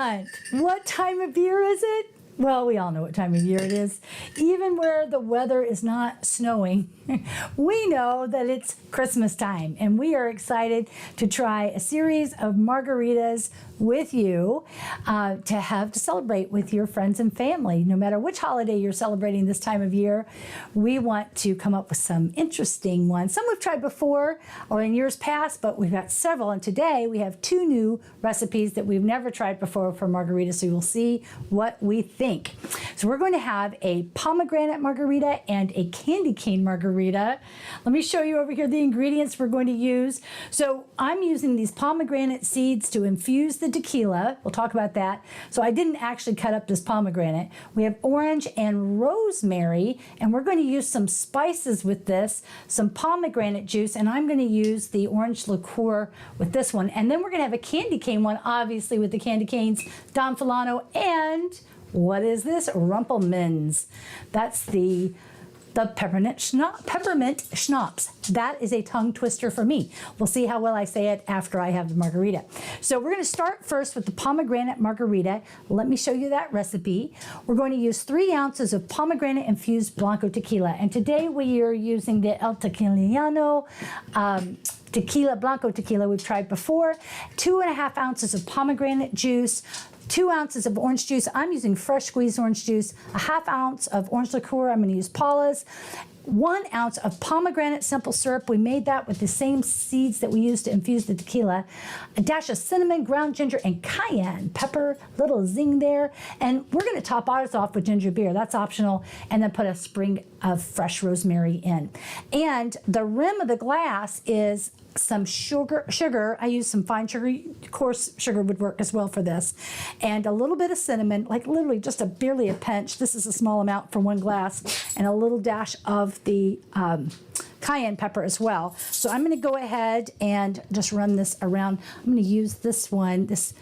Hunt. What time of year is it? Well, we all know what time of year it is. Even where the weather is not snowing, we know that it's Christmas time, and we are excited to try a series of margaritas with you to celebrate with your friends and family. No matter which holiday you're celebrating this time of year, we want to come up with some interesting ones. Some we've tried before or in years past, but we've got several, and today we have 2 new recipes that we've never tried before for margaritas, so you'll see what we think. So we're going to have a pomegranate margarita and a candy cane margarita. Let me show you over here the ingredients we're going to use. So I'm using these pomegranate seeds to infuse the tequila. We'll talk about that. So I didn't actually cut up this pomegranate. We have orange and rosemary, and we're going to use some spices with this, some pomegranate juice, and I'm going to use the orange liqueur with this one. And then we're going to have a candy cane one, obviously, with the candy canes, Don Fulano, and what is this? Rumple Minze. That's the peppermint schnapps. That is a tongue twister for me. We'll see how well I say it after I have the margarita. So we're going to start first with the pomegranate margarita. Let me show you that recipe. We're going to use 3 ounces of pomegranate infused Blanco tequila. And today we are using the El Tequiliano tequila, Blanco tequila we've tried before. 2.5 ounces of pomegranate juice, 2 ounces of orange juice. I'm using fresh squeezed orange juice, 1/2 ounce of orange liqueur. I'm going to use Paula's. 1 ounce of pomegranate simple syrup. We made that with the same seeds that we used to infuse the tequila. A dash of cinnamon, ground ginger, and cayenne pepper. Little zing there. And we're going to top ours off with ginger beer. That's optional. And then put a sprig of fresh rosemary in. And the rim of the glass is some sugar. I use some fine sugar. Coarse sugar would work as well for this. And a little bit of cinnamon, like literally just barely a pinch. This is a small amount for 1 glass. And a little dash of the cayenne pepper as well. So I'm going to go ahead and just run this around. I'm going to use this one, this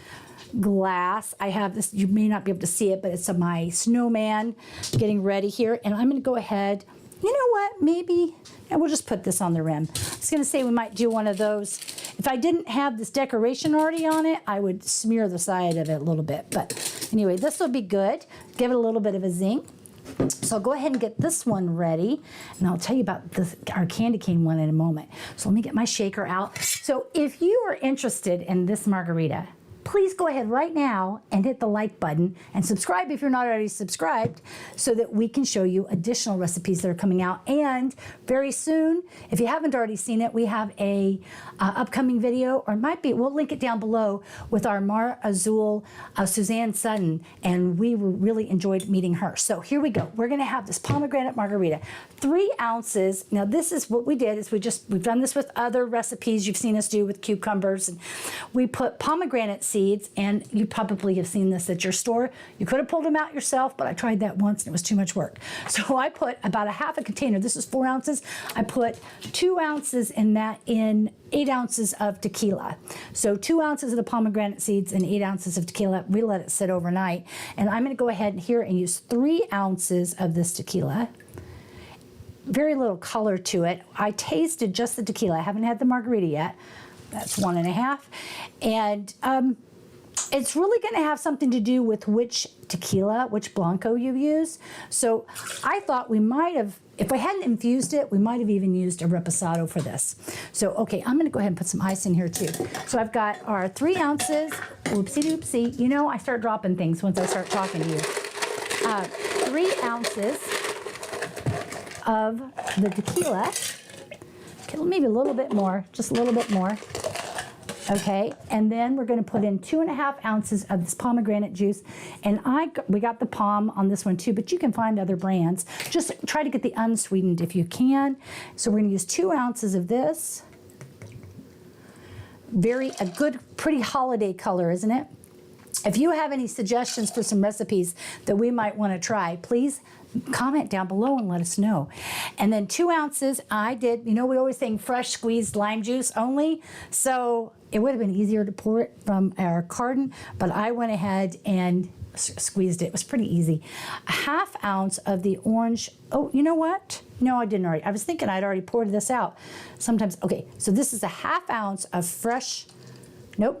glass. I have this, you may not be able to see it, but it's my snowman getting ready here. And I'm going to go ahead, you know what, maybe, and we'll just put this on the rim. I was going to say we might do one of those. If I didn't have this decoration already on it, I would smear the side of it a little bit. But anyway, this will be good. Give it a little bit of a zing. So I'll go ahead and get this one ready, and I'll tell you about our candy cane one in a moment. So let me get my shaker out. So if you are interested in this margarita, please go ahead right now and hit the like button and subscribe if you're not already subscribed so that we can show you additional recipes that are coming out. And very soon, if you haven't already seen it, we have a upcoming video, or it might be, we'll link it down below, with our Mar Azul, Suzanne Sutton, and we really enjoyed meeting her. So here we go. We're going to have this pomegranate margarita. 3 ounces. Now this is what we did, is we've done this with other recipes you've seen us do with cucumbers, and we put pomegranate seeds, and you probably have seen this at your store. You could have pulled them out yourself, but I tried that once and it was too much work. So I put about a 1/2 container. This is 4 ounces. I put 2 ounces in that in 8 ounces of tequila. So 2 ounces of the pomegranate seeds and 8 ounces of tequila. We let it sit overnight. And I'm going to go ahead here and use 3 ounces of this tequila. Very little color to it. I tasted just the tequila. I haven't had the margarita yet. That's 1.5. And it's really going to have something to do with which tequila, which Blanco you use. So I thought we might have, if we hadn't infused it, we might have even used a reposado for this. So, okay, I'm going to go ahead and put some ice in here too. So I've got our 3 ounces. Oopsie doopsie. You know, I start dropping things once I start talking to you. 3 ounces of the tequila. Okay, maybe a little bit more, just a little bit more. Okay, and then we're going to put in 2.5 ounces of this pomegranate juice. And we got the Pom on this one too, but you can find other brands. Just try to get the unsweetened if you can. So we're going to use 2 ounces of this. A good, pretty holiday color, isn't it? If you have any suggestions for some recipes that we might want to try, please comment down below and let us know. And then 2 ounces, I did, you know, we always think fresh squeezed lime juice only, so it would have been easier to pour it from our carton, but I went ahead and squeezed it. It was pretty easy. 1/2 ounce of the orange, oh, you know what? No, I didn't already. I was thinking I'd already poured this out. Sometimes, okay, so this is 1/2 ounce of fresh, nope,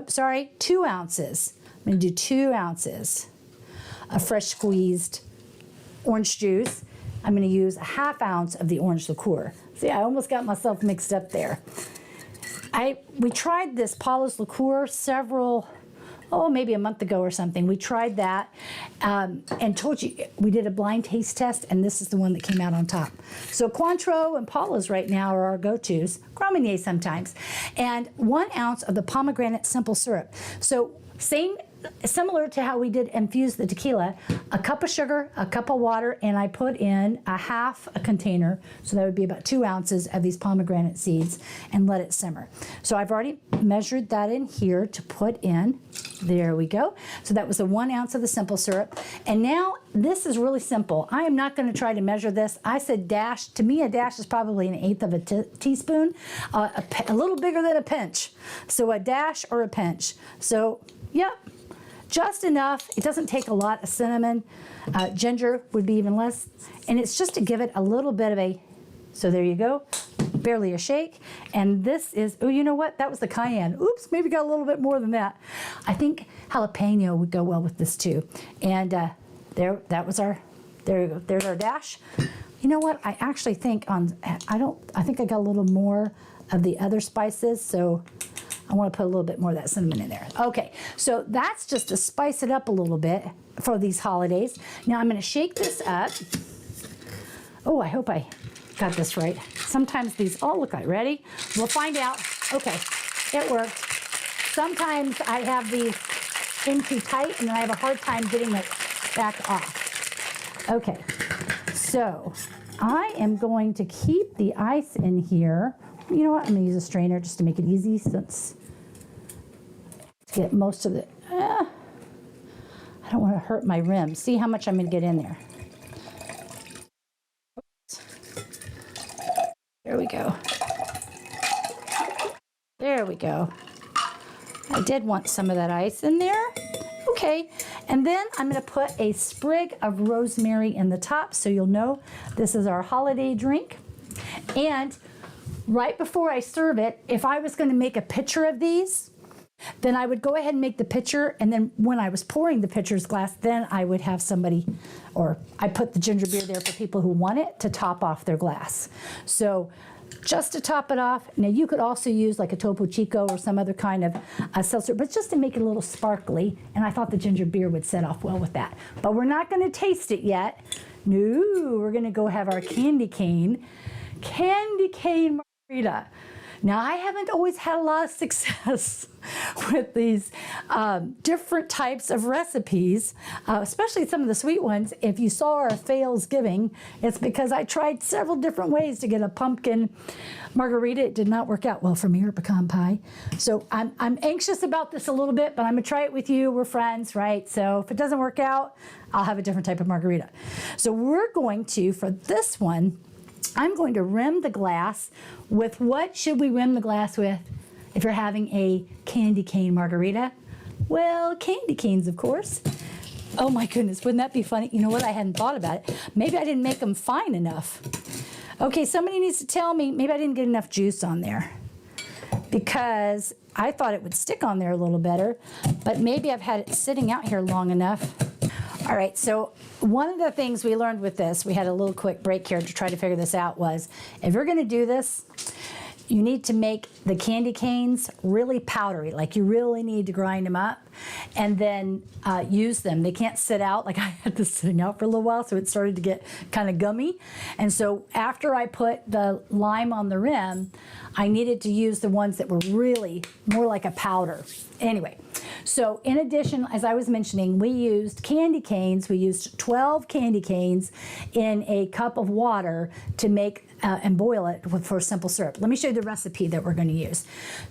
sorry, 2 ounces. I'm gonna do 2 ounces of fresh squeezed orange juice. I'm gonna use a 1/2 ounce of the orange liqueur. See, I almost got myself mixed up there. We tried this Paula's liqueur maybe a month ago or something. We tried that and told you, we did a blind taste test, and this is the one that came out on top. So Cointreau and Paula's right now are our go-tos, Grand Marnier sometimes, and 1 ounce of the pomegranate simple syrup. So similar to how we did infuse the tequila, a cup of sugar, a cup of water, and I put in a 1/2 container, so that would be about 2 ounces of these pomegranate seeds, and let it simmer. So I've already measured that in here to put in. There we go. So that was the 1 ounce of the simple syrup. And now this is really simple. I am not going to try to measure this. I said dash. To me, a dash is probably 1/8 of a teaspoon, a little bigger than a pinch. So a dash or a pinch. So, yep. Just enough. It doesn't take a lot of cinnamon. Ginger would be even less. And it's just to give it a little bit of so there you go, barely a shake. And this is, oh, you know what? That was the cayenne. Oops, maybe got a little bit more than that. I think jalapeno would go well with this too. And there you go. There's our dash. You know what? I actually think I think I got a little more of the other spices, so I want to put a little bit more of that cinnamon in there. Okay, so that's just to spice it up a little bit for these holidays. Now I'm going to shake this up. Oh, I hope I got this right. Sometimes these all look like, ready? We'll find out. Okay, it worked. Sometimes I have these in too tight and then I have a hard time getting it back off. Okay, so I am going to keep the ice in here. You know what? I'm going to use a strainer just to make it easy, since to get most of it. I don't want to hurt my rim. See how much I'm going to get in there. Oops. There we go. There we go. I did want some of that ice in there. Okay, and then I'm going to put a sprig of rosemary in the top, so you'll know this is our holiday drink. And right before I serve it, if I was going to make a pitcher of these, then I would go ahead and make the pitcher, and then when I was pouring the pitcher's glass, then I would have somebody, or I put the ginger beer there for people who want it to top off their glass. So just to top it off. Now you could also use like a Topo Chico or some other kind of seltzer, but just to make it a little sparkly, and I thought the ginger beer would set off well with that. But we're not going to taste it yet. No, we're going to go have our candy cane margarita. Now, I haven't always had a lot of success with these different types of recipes, especially some of the sweet ones. If you saw our fails giving, it's because I tried several different ways to get a pumpkin margarita. It did not work out well for me, or pecan pie. So I'm anxious about this a little bit, but I'm going to try it with you. We're friends, right? So if it doesn't work out, I'll have a different type of margarita. So we're going to, for this one, I'm going to rim the glass with, what should we rim the glass with if you're having a candy cane margarita? Well, candy canes, of course. Oh my goodness, wouldn't that be funny? You know what, I hadn't thought about it. Maybe I didn't make them fine enough. Okay, somebody needs to tell me, maybe I didn't get enough juice on there, because I thought it would stick on there a little better, but maybe I've had it sitting out here long enough. All right, so one of the things we learned with this, we had a little quick break here to try to figure this out, was if you're going to do this, you need to make the candy canes really powdery, like you really need to grind them up and then use them. They can't sit out, like I had this sitting out for a little while, so it started to get kind of gummy. And so after I put the lime on the rim, I needed to use the ones that were really more like a powder. Anyway, so in addition, as I was mentioning, we used candy canes. We used 12 candy canes in a cup of water to make and boil it for simple syrup. Let me show you the recipe that we're going to use.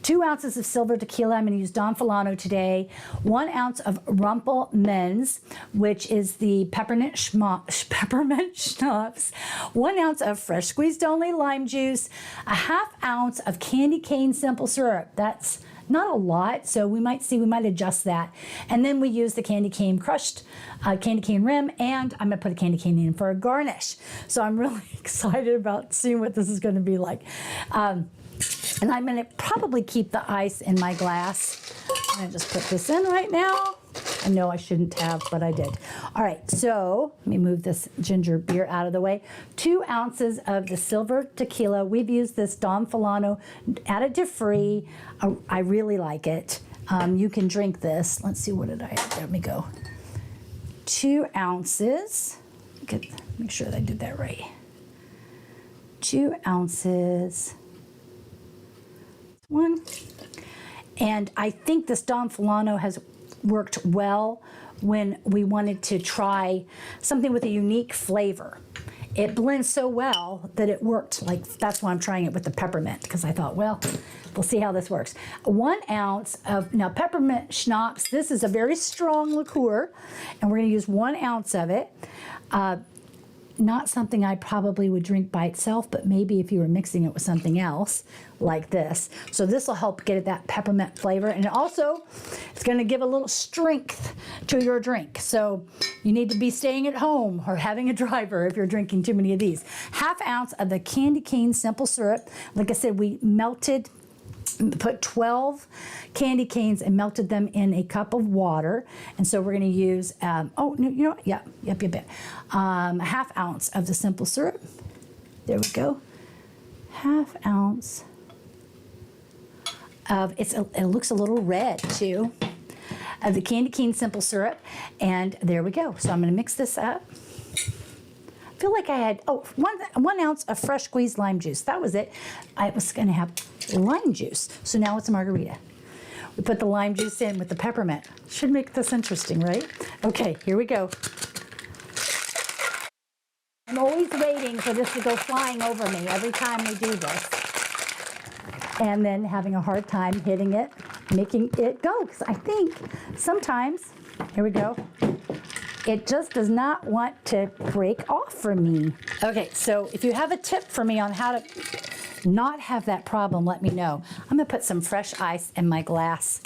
2 ounces of Silver Tequila. I'm going to use Don Fulano today. 1 ounce of Rumple Minze, which is the peppermint schnapps. 1 ounce of fresh squeezed only lime juice. A 1/2 ounce of candy cane simple syrup. That's not a lot, so we might adjust that. And then we use the candy cane crushed candy cane rim, and I'm gonna put a candy cane in for a garnish. So I'm really excited about seeing what this is gonna be like. And I'm gonna probably keep the ice in my glass. I'm gonna just put this in right now. I know I shouldn't have, but I did. All right, so let me move this ginger beer out of the way. 2 ounces of the Silver Tequila. We've used this Don Fulano additive free. I really like it. You can drink this. Let's see, what did I, let me go. 2 ounces. Make sure that I did that right. 2 ounces. 1. And I think this Don Fulano has worked well when we wanted to try something with a unique flavor. It blends so well that it worked. Like, that's why I'm trying it with the peppermint, because I thought, well, we'll see how this works. 1 ounce of, now peppermint schnapps, this is a very strong liqueur, and we're gonna use 1 ounce of it. Not something I probably would drink by itself, but maybe if you were mixing it with something else like this. So this will help get that peppermint flavor, and also it's going to give a little strength to your drink. So you need to be staying at home or having a driver if you're drinking too many of these. 1/2 ounce of the candy cane simple syrup. Like I said, we put 12 candy canes and melted them in a cup of water. And so we're going to use, oh, you know what? Yep. 1/2 ounce of the simple syrup. There we go. 1/2 ounce of, it looks a little red too, of the candy cane simple syrup. And there we go. So I'm going to mix this up. I feel like I had, one ounce of fresh squeezed lime juice. That was it. I was going to have lime juice. So now it's a margarita. We put the lime juice in with the peppermint. Should make this interesting, right? Okay, here we go. I'm always waiting for this to go flying over me every time we do this. And then having a hard time hitting it, making it go. Because I think sometimes, here we go, it just does not want to break off for me. Okay, so if you have a tip for me on how to not have that problem, let me know. I'm gonna put some fresh ice in my glass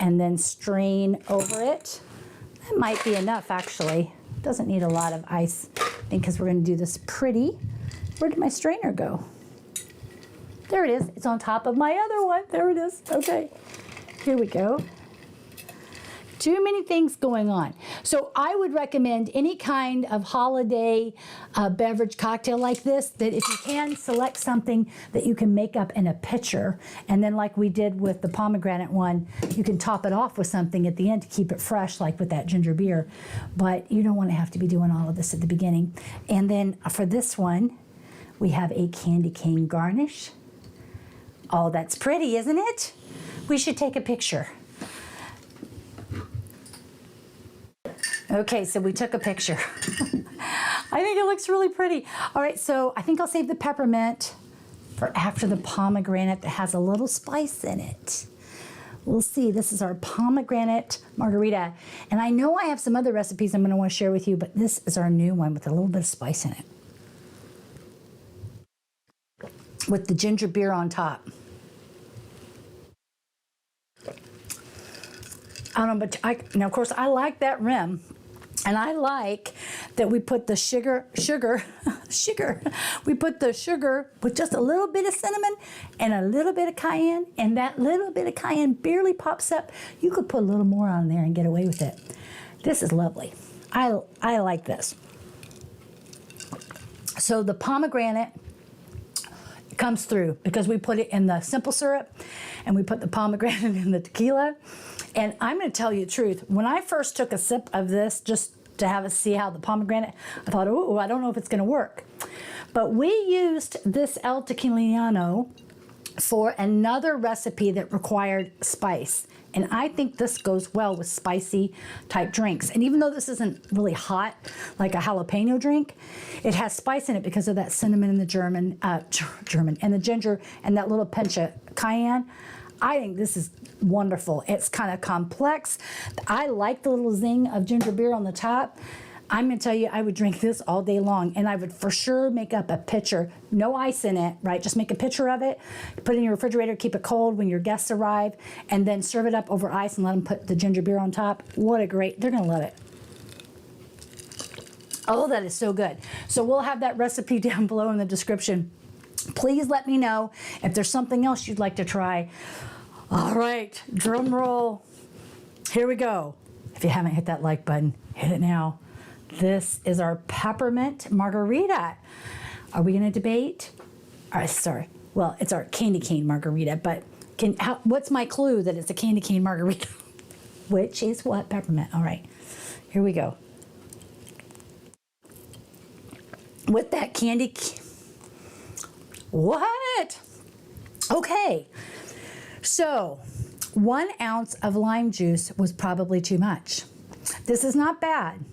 and then strain over it. That might be enough, actually. Doesn't need a lot of ice, because we're gonna do this pretty. Where did my strainer go? There it is. It's on top of my other one. There it is. Okay, here we go. Too many things going on. So I would recommend any kind of holiday beverage cocktail like this, that if you can, select something that you can make up in a pitcher. And then like we did with the pomegranate one, you can top it off with something at the end to keep it fresh, like with that ginger beer. But you don't want to have to be doing all of this at the beginning. And then for this one, we have a candy cane garnish. Oh, that's pretty, isn't it? We should take a picture. Okay, so we took a picture. I think it looks really pretty. All right, so I think I'll save the peppermint for after the pomegranate that has a little spice in it. We'll see. This is our pomegranate margarita. And I know I have some other recipes I'm going to want to share with you, but this is our new one with a little bit of spice in it, with the ginger beer on top. I don't know, but now of course I like that rim. And I like that we put the sugar, we put the sugar with just a little bit of cinnamon and a little bit of cayenne, and that little bit of cayenne barely pops up. You could put a little more on there and get away with it. This is lovely. I like this. So the pomegranate comes through because we put it in the simple syrup and we put the pomegranate in the tequila. And I'm going to tell you the truth. When I first took a sip of this, just to see how the pomegranate, I thought, oh, I don't know if it's going to work. But we used this El Tequiliano for another recipe that required spice. And I think this goes well with spicy type drinks. And even though this isn't really hot, like a jalapeno drink, it has spice in it because of that cinnamon and the German and the ginger and that little pinch of cayenne. I think this is wonderful. It's kind of complex. I like the little zing of ginger beer on the top. I'm going to tell you, I would drink this all day long, and I would for sure make up a pitcher. No ice in it, right? Just make a pitcher of it, put it in your refrigerator, keep it cold when your guests arrive, and then serve it up over ice and let them put the ginger beer on top. What a great, they're going to love it. Oh, that is so good. So we'll have that recipe down below in the description. Please let me know if there's something else you'd like to try. All right, drum roll. Here we go. If you haven't hit that like button, hit it now. This is our peppermint margarita. Are we gonna debate? Sorry, well, it's our candy cane margarita, but what's my clue that it's a candy cane margarita? Which is what? Peppermint. All right, here we go. With that candy, what? Okay, so 1 ounce of lime juice was probably too much. This is not bad,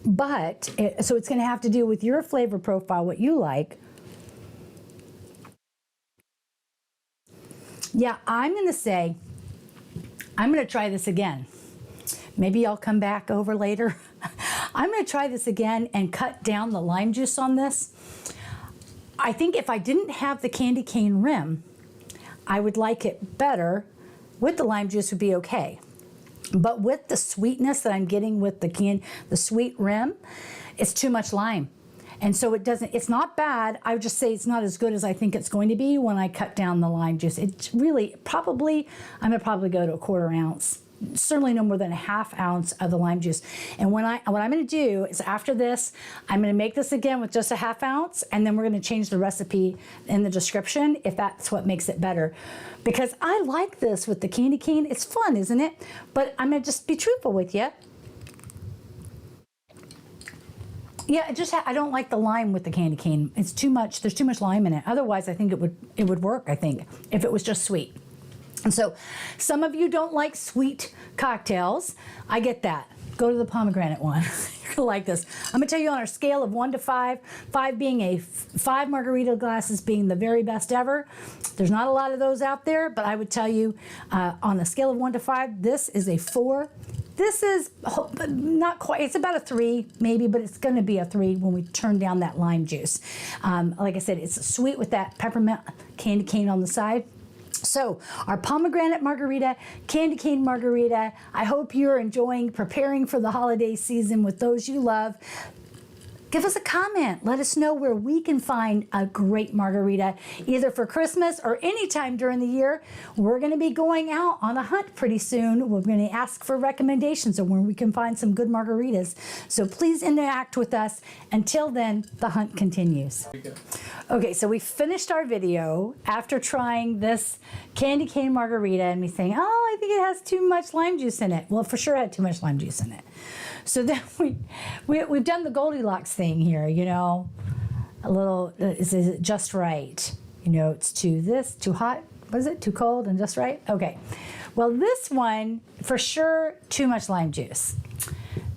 but so it's gonna have to do with your flavor profile, what you like. Yeah, I'm gonna say, I'm gonna try this again. Maybe I'll come back over later. I'm gonna try this again and cut down the lime juice on this. I think if I didn't have the candy cane rim, I would like it better. With the lime juice would be okay. But with the sweetness that I'm getting with the sweet rim, it's too much lime. And so it's not bad. I would just say it's not as good as I think it's going to be when I cut down the lime juice. It's really, I'm gonna probably go to a 1/4 ounce. Certainly no more than a 1/2 ounce of the lime juice. And what I'm gonna do is after this, I'm gonna make this again with just a 1/2 ounce, and then we're gonna change the recipe in the description if that's what makes it better. Because I like this with the candy cane. It's fun, isn't it? But I'm gonna just be truthful with you. Yeah, I don't like the lime with the candy cane. It's too much, there's too much lime in it. Otherwise, I think it would work, I think, if it was just sweet. And so some of you don't like sweet cocktails. I get that. Go to the pomegranate one. You're gonna like this. I'm gonna tell you on our scale of 1 to 5, 5 being 5 margarita glasses being the very best ever. There's not a lot of those out there, but I would tell you on a scale of 1 to 5, this is a 4. This is not quite, it's about a 3 maybe, but it's gonna be a 3 when we turn down that lime juice. Like I said, it's sweet with that peppermint candy cane on the side. So our pomegranate margarita, candy cane margarita, I hope you're enjoying preparing for the holiday season with those you love. Give us a comment. Let us know where we can find a great margarita, either for Christmas or anytime during the year. We're going to be going out on a hunt pretty soon. We're going to ask for recommendations of where we can find some good margaritas. So please interact with us. Until then, the hunt continues. Okay, so we finished our video after trying this candy cane margarita and me saying, oh, I think it has too much lime juice in it. Well, for sure it had too much lime juice in it. So then we've done the Goldilocks thing here, you know, a little, is it just right? You know, it's too hot, was it? Too cold and just right? Okay. Well, this one, for sure, too much lime juice.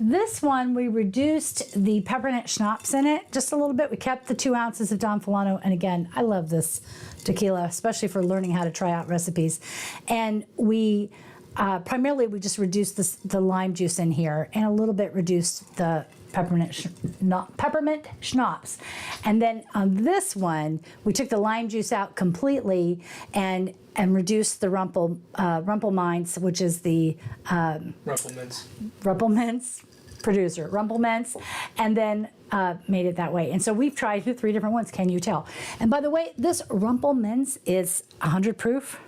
This one, we reduced the peppermint schnapps in it just a little bit. We kept the 2 ounces of Don Fulano. And again, I love this tequila, especially for learning how to try out recipes. And we, primarily, we just reduced the lime juice in here and a little bit reduced the peppermint schnapps. And then on this one, we took the lime juice out completely and reduced the Rumple Minze, which is the Rumple Minze producer, Rumple Minze, and then made it that way. And so we've tried 3 different ones, can you tell? And by the way, this Rumple Minze is 100 proof.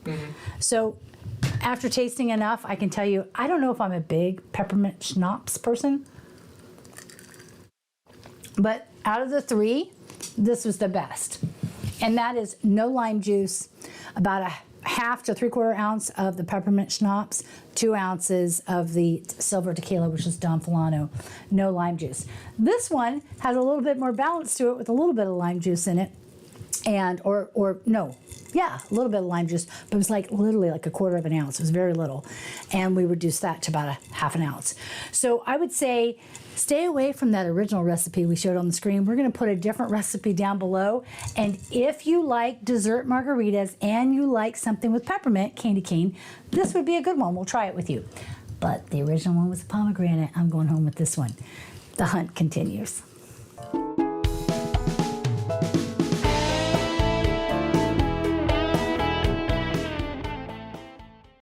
Mm-hmm. So after tasting enough, I can tell you, I don't know if I'm a big peppermint schnapps person, but out of the 3, this was the best. And that is no lime juice, about a 1/2 to 3/4 ounce of the peppermint schnapps, 2 ounces of the Silver Tequila, which is Don Fulano, no lime juice. This one has a little bit more balance to it with a little bit of lime juice in it. And, a little bit of lime juice, but it was like literally like a 1/4 ounce. It was very little. And we reduced that to about a 1/2 ounce. So I would say stay away from that original recipe we showed on the screen. We're going to put a different recipe down below. And if you like dessert margaritas and you like something with peppermint, candy cane, this would be a good one. We'll try it with you. But the original one was pomegranate. I'm going home with this one. The hunt continues.